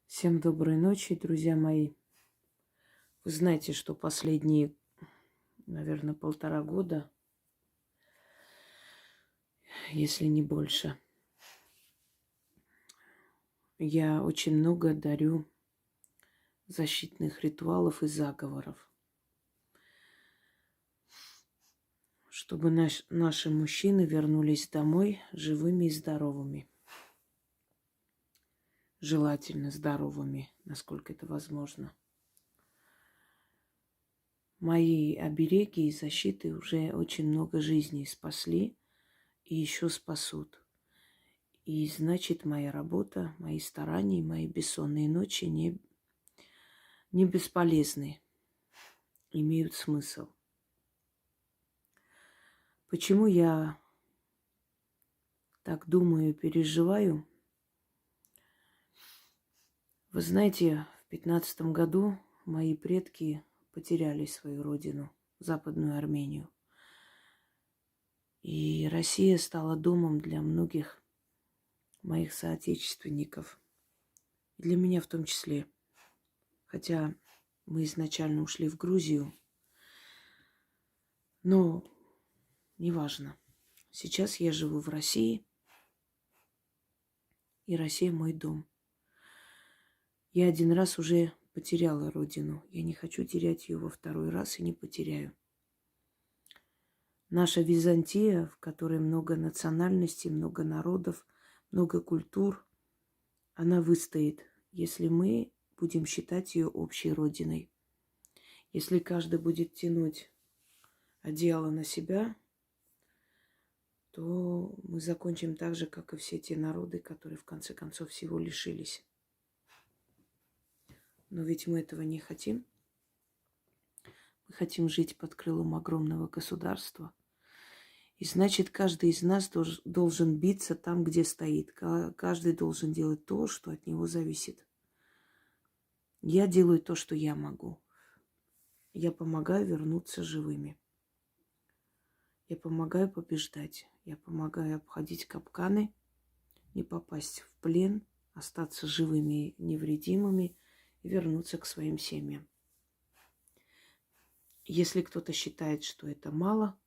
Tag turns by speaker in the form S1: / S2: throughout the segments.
S1: Всем доброй ночи, друзья мои. Вы знаете, что последние, наверное, 1,5 года, если не больше, я очень много дарю защитных ритуалов и заговоров, чтобы наши мужчины вернулись домой живыми и здоровыми. Желательно здоровыми, насколько это возможно. Мои обереги и защиты уже очень много жизней спасли и еще спасут. И значит, моя работа, мои старания, мои бессонные ночи не бесполезны, имеют смысл. Почему я так думаю, переживаю? Вы знаете, в 15 году мои предки потеряли свою родину, Западную Армению. И Россия стала домом для многих моих соотечественников. И для меня в том числе. Хотя мы изначально ушли в Грузию. Но неважно. Сейчас я живу в России. И Россия мой дом. Я один раз уже потеряла родину. Я не хочу терять ее во второй раз и не потеряю. Наша Византия, в которой много национальностей, много народов, много культур, она выстоит, если мы будем считать ее общей родиной. Если каждый будет тянуть одеяло на себя, то мы закончим так же, как и все те народы, которые в конце концов всего лишились. Но ведь мы этого не хотим. Мы хотим жить под крылом огромного государства. И значит, каждый из нас должен биться там, где стоит. Каждый должен делать то, что от него зависит. Я делаю то, что я могу. Я помогаю вернуться живыми. Я помогаю побеждать. Я помогаю обходить капканы, не попасть в плен, остаться живыми и невредимыми и вернуться к своим семьям. Если кто-то считает, что это мало,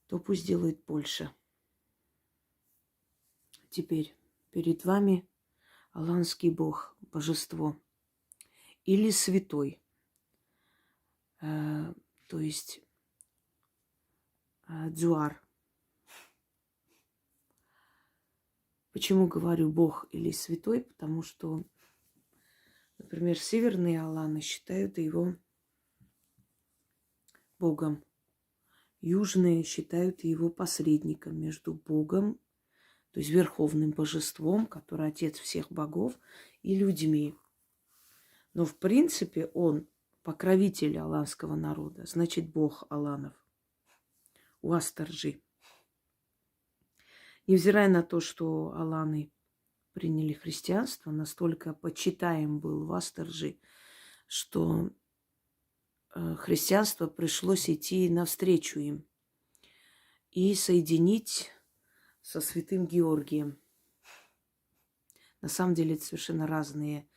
S1: то пусть делает больше. Теперь перед вами аланский бог, божество, или святой, то есть дзуар. Почему говорю бог или святой? Потому что, например, северные аланы считают его богом. Южные считают его посредником между богом, то есть верховным божеством, который отец всех богов, и людьми. Но в принципе он покровитель аланского народа, значит бог аланов. Уасторджи. Невзирая на то, что аланы приняли христианство, настолько почитаем был Уасторджи, что христианство пришлось идти навстречу им и соединить со святым Георгием. На самом деле это совершенно разные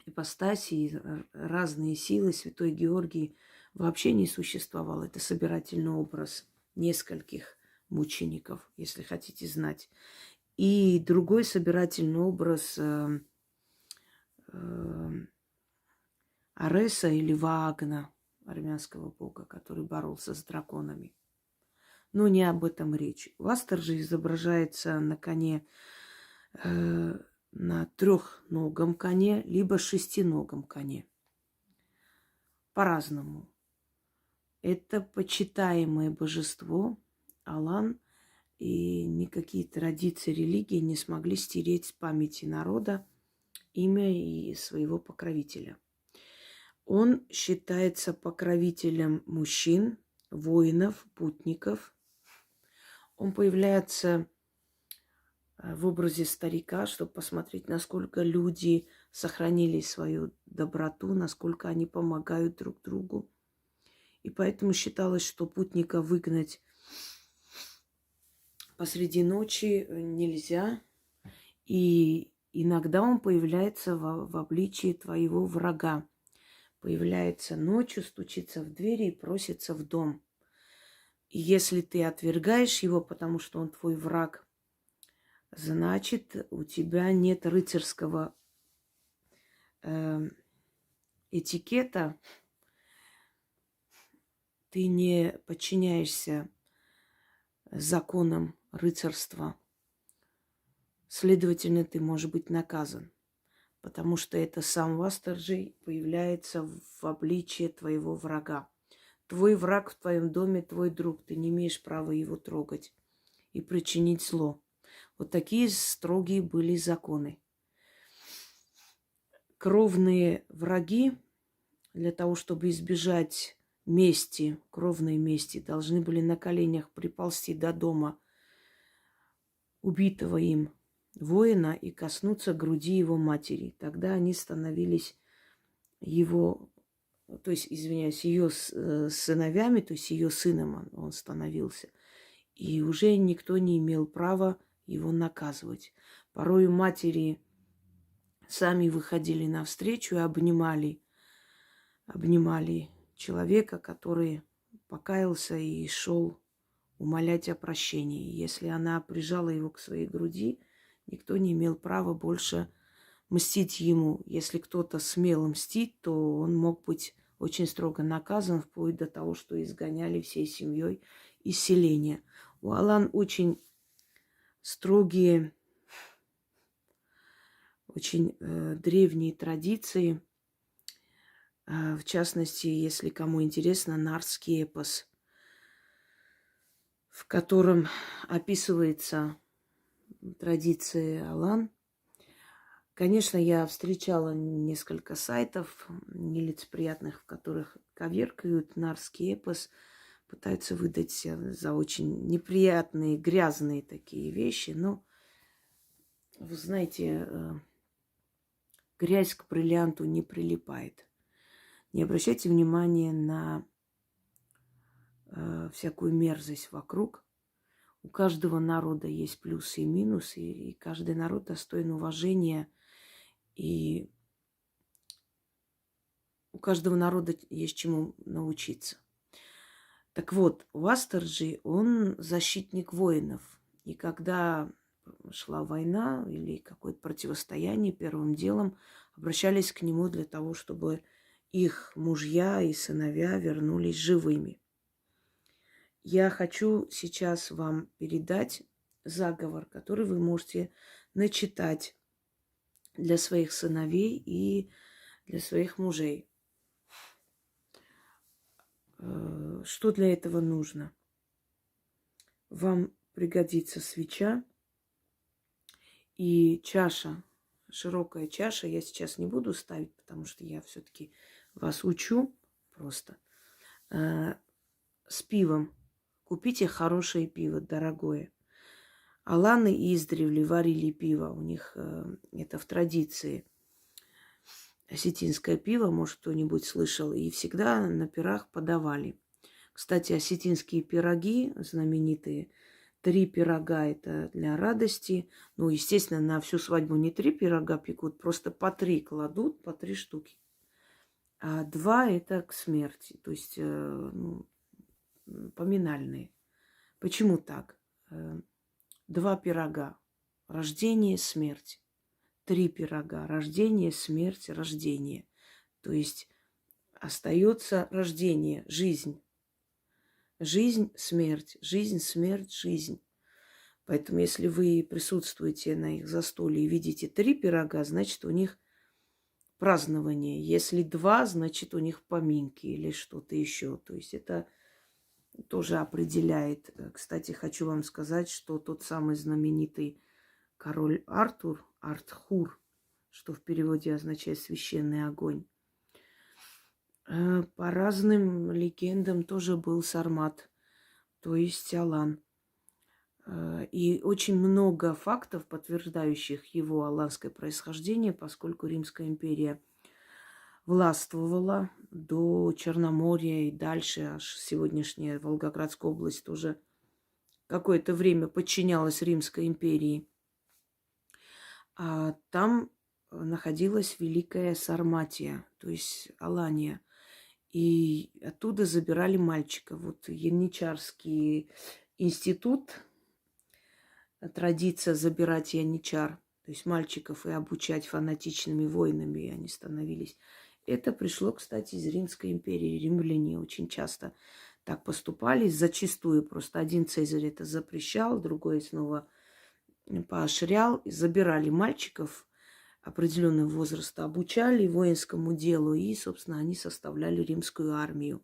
S1: ипостаси, разные силы. Святой Георгий вообще не существовал. Это собирательный образ нескольких мучеников, если хотите знать. И другой собирательный образ Ареса или Ваагна, армянского бога, который боролся с драконами. Но не об этом речь. Вастер же изображается на коне, на трехногом коне, либо шестиногом коне. По-разному. Это почитаемое божество, Алан, и никакие традиции религии не смогли стереть с памяти народа имя и своего покровителя. Он считается покровителем мужчин, воинов, путников. Он появляется в образе старика, чтобы посмотреть, насколько люди сохранили свою доброту, насколько они помогают друг другу. И поэтому считалось, что путника выгнать посреди ночи нельзя. И иногда он появляется в обличии твоего врага. Появляется ночью, стучится в двери и просится в дом. И если ты отвергаешь его, потому что он твой враг, значит, у тебя нет рыцарского этикета, ты не подчиняешься законам рыцарства. Следовательно, ты можешь быть наказан, потому что это сам Вастерджи появляется в обличии твоего врага. Твой враг в твоем доме, твой друг, ты не имеешь права его трогать и причинить зло. Вот такие строгие были законы. Кровные враги для того, чтобы избежать мести, кровной мести, должны были на коленях приползти до дома убитого им воина и коснуться груди его матери. Тогда они становились его, то есть, извиняюсь, ее сыновьями, то есть ее сыном он становился. И уже никто не имел права его наказывать. Порой матери сами выходили навстречу и обнимали человека, который покаялся и шел умолять о прощении. Если она прижала его к своей груди, никто не имел права больше мстить ему. Если кто-то смел мстить, то он мог быть очень строго наказан, вплоть до того, что изгоняли всей семьей из селения. У Алан очень строгие, очень древние традиции. В частности, если кому интересно, нарский эпос, в котором описывается традиции Алан. Конечно, я встречала несколько сайтов нелицеприятных, в которых коверкают нарский эпос, пытаются выдать за очень неприятные, грязные такие вещи. Но, вы знаете, грязь к бриллианту не прилипает. Не обращайте внимания на всякую мерзость вокруг. У каждого народа есть плюсы и минусы, и каждый народ достоин уважения. И у каждого народа есть чему научиться. Так вот, Вастерджи, он защитник воинов. И когда шла война или какое-то противостояние, первым делом обращались к нему для того, чтобы их мужья и сыновья вернулись живыми. Я хочу сейчас вам передать заговор, который вы можете начитать для своих сыновей и для своих мужей. Что для этого нужно? Вам пригодится свеча и чаша, широкая чаша. Я сейчас не буду ставить, потому что я все-таки вас учу просто. С пивом. Купите хорошее пиво, дорогое. Аланы издревле варили пиво. У них это в традиции. Осетинское пиво, может, кто-нибудь слышал, и всегда на пирах подавали. Кстати, осетинские пироги знаменитые. 3 пирога – это для радости. Ну, естественно, на всю свадьбу не 3 пирога пекут, просто по 3 кладут, по 3 штуки. А 2 – это к смерти, то есть поминальные. Почему так? 2 пирога – рождение, смерть. 3 пирога – рождение, смерть, рождение. То есть остается рождение, жизнь. Жизнь, смерть, жизнь, смерть, жизнь. Поэтому, если вы присутствуете на их застолье и видите 3 пирога, значит, у них празднование. Если 2, значит, у них поминки или что-то еще. То есть это тоже определяет. Кстати, хочу вам сказать, что тот самый знаменитый король Артур, Артхур, что в переводе означает священный огонь, по разным легендам тоже был сармат, то есть Алан. И очень много фактов, подтверждающих его аланское происхождение, поскольку Римская империя властвовала до Черноморья и дальше, аж сегодняшняя Волгоградская область тоже какое-то время подчинялась Римской империи. А там находилась Великая Сарматия, то есть Алания. И оттуда забирали мальчиков. Вот Яничарский институт, традиция забирать яничар, то есть мальчиков и обучать фанатичными воинами, и они становились. Это пришло, кстати, из Римской империи. Римляне очень часто так поступали, зачастую просто один Цезарь это запрещал, другой снова поощрял, и забирали мальчиков определенного возраста, обучали воинскому делу, и, собственно, они составляли римскую армию.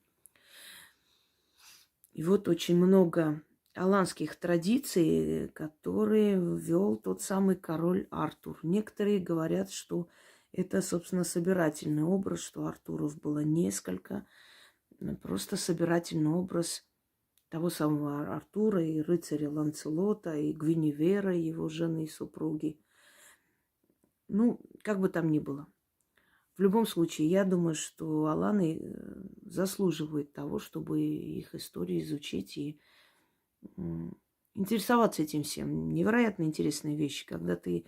S1: И вот очень много аланских традиций, которые ввел тот самый король Артур. Некоторые говорят, что это, собственно, собирательный образ, что Артуров было несколько, просто собирательный образ того самого Артура и рыцаря Ланцелота, и Гвиневера, его жены и супруги. Ну, как бы там ни было. В любом случае, я думаю, что аланы заслуживают того, чтобы их историю изучить и интересоваться этим всем. Невероятно интересные вещи. Когда ты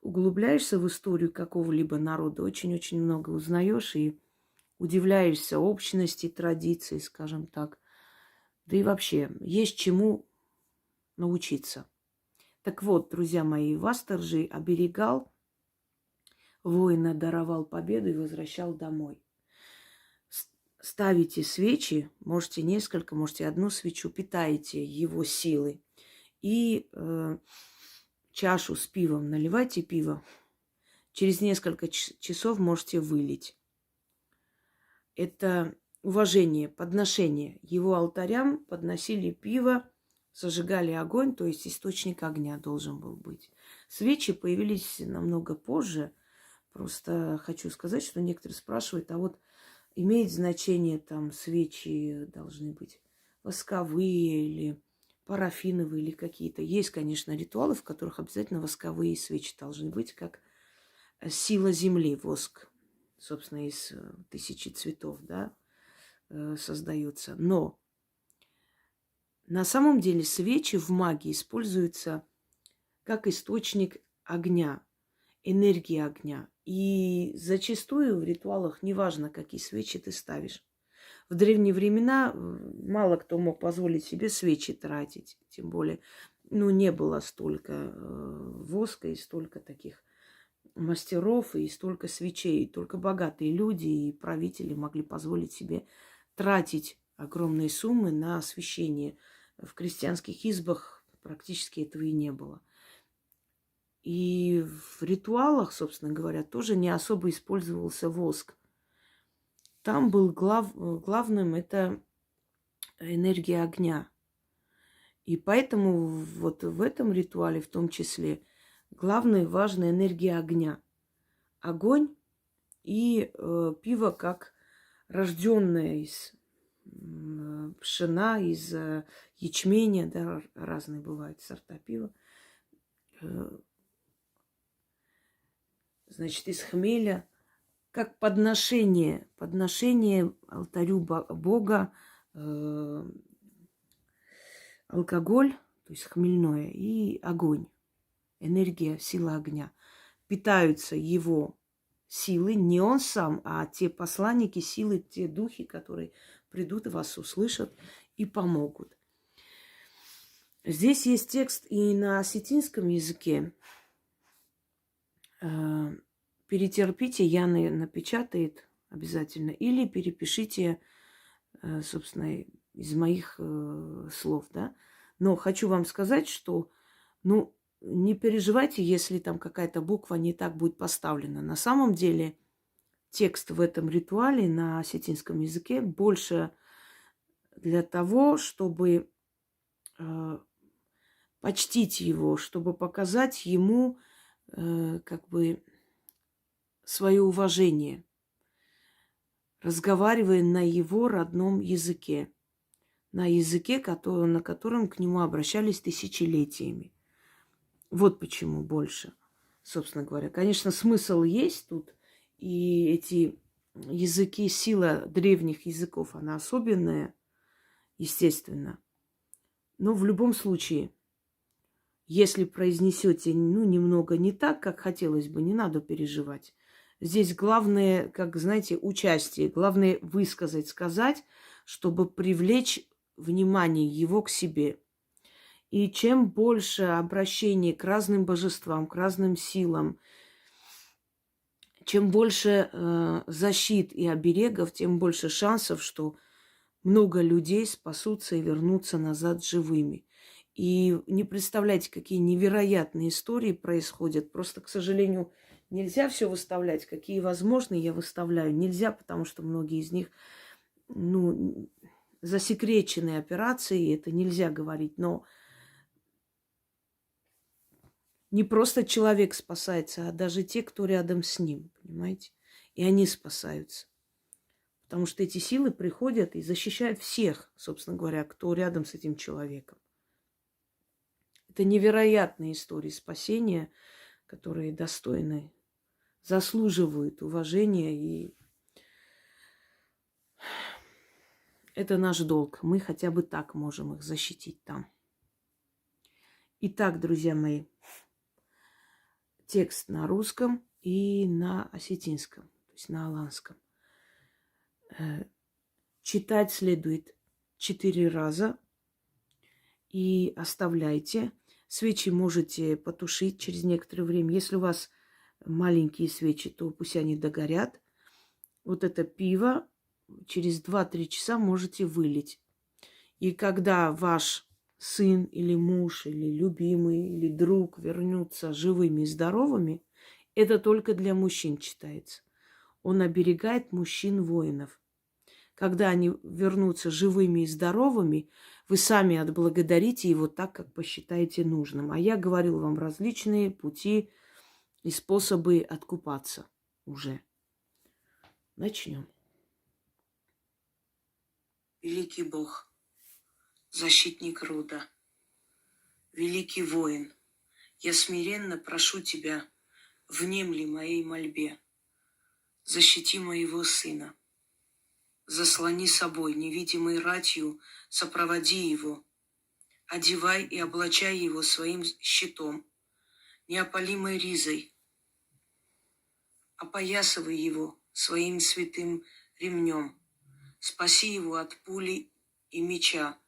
S1: углубляешься в историю какого-либо народа, очень-очень много узнаешь и удивляешься общности традиций, скажем так. Да и вообще, есть чему научиться. Так вот, друзья мои, Васторжи оберегал воина, даровал победу и возвращал домой. Ставите свечи, можете несколько, можете одну свечу, питаете его силой. И чашу с пивом наливайте пиво. Через несколько часов можете вылить. Это уважение, подношение. Его алтарям подносили пиво, зажигали огонь, то есть источник огня должен был быть. Свечи появились намного позже. Просто хочу сказать, что некоторые спрашивают, а вот имеет значение там свечи должны быть восковые или парафиновые или какие-то. Есть, конечно, ритуалы, в которых обязательно восковые свечи должны быть, как сила земли, воск, собственно, из тысячи цветов, да, создается. Но на самом деле свечи в магии используются как источник огня, энергии огня. И зачастую в ритуалах неважно, какие свечи ты ставишь. В древние времена мало кто мог позволить себе свечи тратить. Тем более, не было столько воска и столько таких мастеров и столько свечей. Только богатые люди и правители могли позволить себе тратить огромные суммы на освещение. В крестьянских избах практически этого и не было. И в ритуалах, собственно говоря, тоже не особо использовался воск. Там был главным это энергия огня. И поэтому вот в этом ритуале в том числе главная важная энергия огня. Огонь и пиво как рожденное из пшена, из ячменя, да, разные бывают сорта пива. Значит, из хмеля, как подношение алтарю Бога, алкоголь, то есть хмельное, и огонь, энергия, сила огня. Питаются его силы, не он сам, а те посланники силы, те духи, которые придут, вас услышат и помогут. Здесь есть текст и на осетинском языке. Перетерпите, Яна напечатает обязательно, или перепишите, собственно, из моих слов, да. Но хочу вам сказать, что, не переживайте, если там какая-то буква не так будет поставлена. На самом деле текст в этом ритуале на осетинском языке больше для того, чтобы почтить его, чтобы показать ему как бы свое уважение, разговаривая на его родном языке, на языке, на котором к нему обращались тысячелетиями. Вот почему больше, собственно говоря. Конечно, смысл есть тут, и эти языки, сила древних языков, она особенная, естественно. Но в любом случае, Если произнесете, ну, немного не так, как хотелось бы, не надо переживать. Здесь главное, как, знаете, участие. Главное высказать, сказать, чтобы привлечь внимание его к себе. И чем больше обращений к разным божествам, к разным силам, чем больше защит и оберегов, тем больше шансов, что много людей спасутся и вернутся назад живыми. И не представляете, какие невероятные истории происходят. Просто, к сожалению, нельзя все выставлять. Какие возможны, я выставляю. Нельзя, потому что многие из них, ну, засекреченные операции, и это нельзя говорить. Но не просто человек спасается, а даже те, кто рядом с ним, понимаете? И они спасаются. Потому что эти силы приходят и защищают всех, собственно говоря, кто рядом с этим человеком. Это невероятные истории спасения, которые достойны, заслуживают уважения. И это наш долг. Мы хотя бы так можем их защитить там. Итак, друзья мои, текст на русском и на осетинском, то есть на аланском. Читать следует 4 раза и оставляйте. Свечи можете потушить через некоторое время. Если у вас маленькие свечи, то пусть они догорят. Вот это пиво через 2-3 часа можете вылить. И когда ваш сын или муж, или любимый, или друг вернутся живыми и здоровыми, это только для мужчин читается. Он оберегает мужчин-воинов. Когда они вернутся живыми и здоровыми, вы сами отблагодарите его так, как посчитаете нужным. А я говорил вам различные пути и способы откупаться уже. Начнем. Великий Бог, защитник рода, великий воин, я смиренно прошу тебя, внемли моей мольбе, защити моего сына. Заслони собой невидимой ратью, сопроводи его. Одевай и облачай его своим щитом, неопалимой ризой. Опоясывай его своим святым ремнем. Спаси его от пули и меча,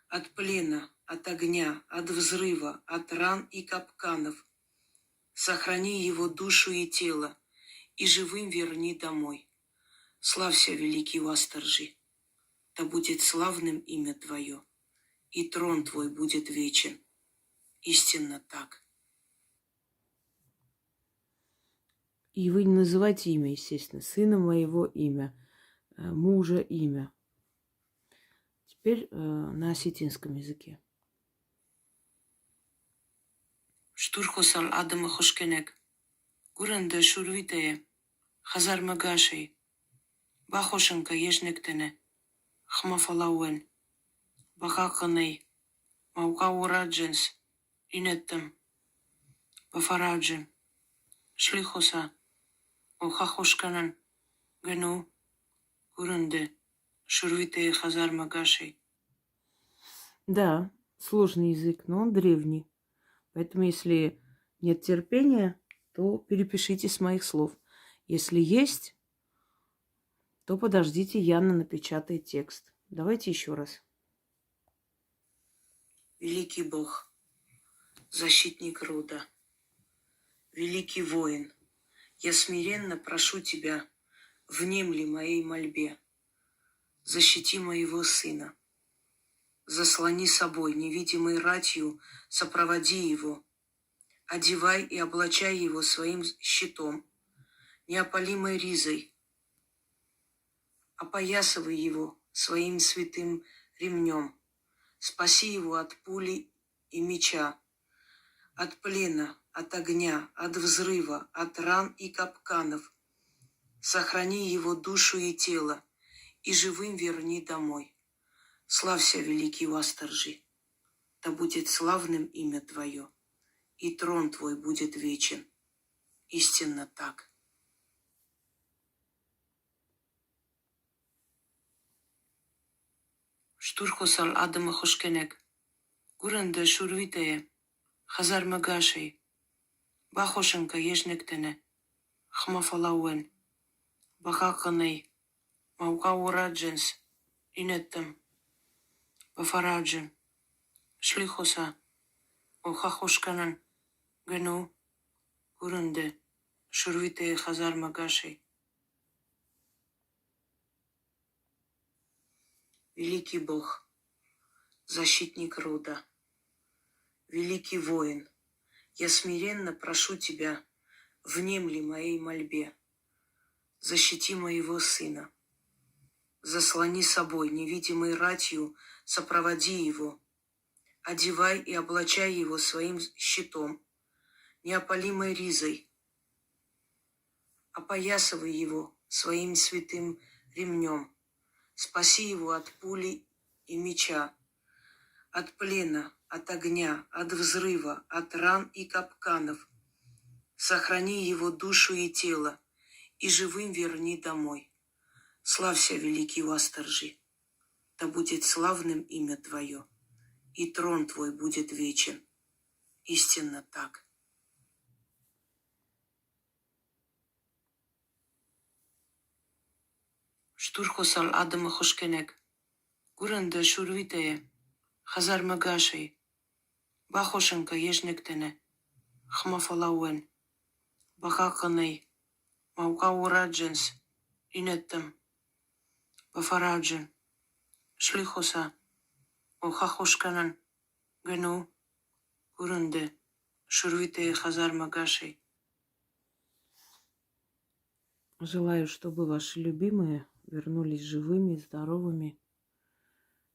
S1: от плена, от огня, от взрыва, от ран и капканов. Сохрани его душу и тело, и живым верни домой. Славься, великий восторжи, да будет славным имя твое, и трон твой будет вечен. Истинно так. И вы не называйте имя, естественно, сына моего имя, мужа имя. Теперь на осетинском языке. Штурхосал Адама Хошкенек, Гуранда Шурвитее, Хазар Магашей, Бахошенка Ежнектене, Хмафалауэн, Бахаканей, Маукаурадженс, Инеттем, Бафараджем, Шлихоса, Охахошканан, Гену, Гуренде, Шурвитее Хазар Магашей. Да, сложный язык, но он древний. Поэтому, если нет терпения, то перепишите с моих слов. Если есть, то подождите, Яна напечатает текст. Давайте еще раз. Великий Бог, защитник рода, великий воин, я смиренно прошу тебя, внемли моей мольбе, защити моего сына. Заслони собой невидимой ратью, сопроводи его. Одевай и облачай его своим щитом, неопалимой ризой. Опоясывай его своим святым ремнем. Спаси его от пули и меча, от плена, от огня, от взрыва, от ран и капканов. Сохрани его душу и тело, и живым верни домой. Славься, великий восторжи, да будет славным имя твое, и трон твой будет вечен. Истинно так. Штурхосал Адама Хошкенек, Гуренде Шурвитее, Хазар Магашей, Бахошенка Ежнектене, Хмафалауэн, Бахаканей, Маукаурадженс, Инеттем, Бафараджен, Шлихоса, Охахошканан, Гену, Гурунде, Шурвите Хазар Магашей. Великий Бог, защитник рода, великий воин, я смиренно прошу тебя, внемли моей мольбе, защити моего сына, заслони собой невидимой ратью, сопроводи его, одевай и облачай его своим щитом, неопалимой ризой, опоясывай его своим святым ремнем, спаси его от пули и меча, от плена, от огня, от взрыва, от ран и капканов. Сохрани его душу и тело, и живым верни домой. Славься, великий Уасторжи, да будет славным имя твое, и трон твой будет вечен. Истинно так. Штурхосал Адама Хошкенек, Гуранда Шурвитее, Хазар Магашей, Бахошенка Ежнектене, Хмафалауэн, Бахаканей, Маукаурадженс, Инеттем, Бафараджен, Шлихоса, Охахошканан, Гену, Гурунде, Шурвите Хазар Магашей. Желаю, чтобы ваши любимые вернулись живыми, здоровыми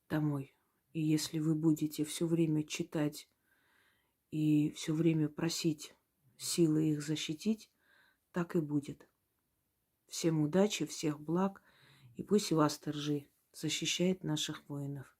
S1: домой. И если вы будете все время читать и все время просить силы их защитить, так и будет. Всем удачи, всех благ, и пусть Уасторжи защищает наших воинов.